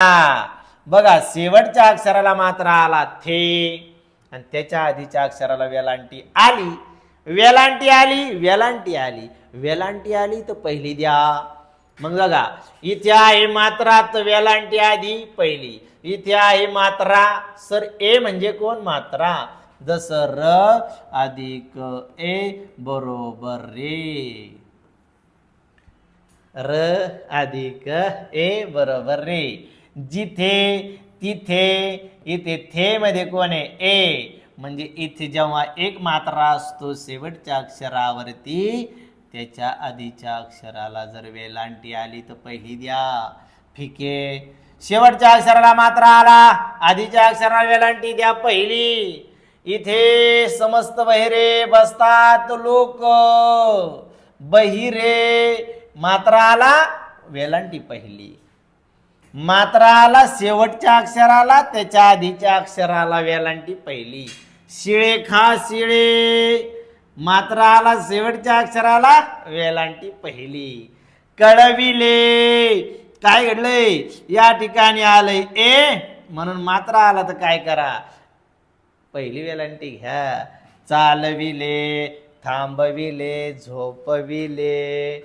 बघा शेवटच्या अक्षराला मात्रा आला थे आणि त्याच्या आधीच्या अक्षराला वेलांटी आली. वेलांटी आली वेलांटी आली वेलांटी आली तर पहिली द्या. मग बघा इथे आहे मात्रा तर वेलांटी आधी पहिली. इथे आहे मात्रा सर ए म्हणजे कोण मात्रा जसं र अधिक ए बरोबर रे. र अधिक ए बरोबर रे. जिथे तिथे इथे थे मध्ये कोण आहे ए म्हणजे इथे जेव्हा एक मात्रा असतो शेवटच्या अक्षरावरती त्याच्या आधीच्या अक्षराला जर वेलांटी आली तर पहिली द्या. फिके शेवटच्या अक्षराला मात्रा आला आधीच्या अक्षराला वेलांटी द्या पहिली. इथे समस्त बहिरे बसतात लोक. बहिरे मात्रा आला वेलांटी पहिली. मात्रा आला शेवटच्या अक्षराला त्याच्या आधीच्या अक्षराला वेलांटी पहिली. शिळे खा शिळे मात्रा आला शेवटच्या अक्षराला वेलांटी पहिली. कळविले काय घडलंय या ठिकाणी आलंय ए म्हणून मात्रा आला तर काय करा पहिली वेलांटी घ्या. चालविले थांबविले झोपविले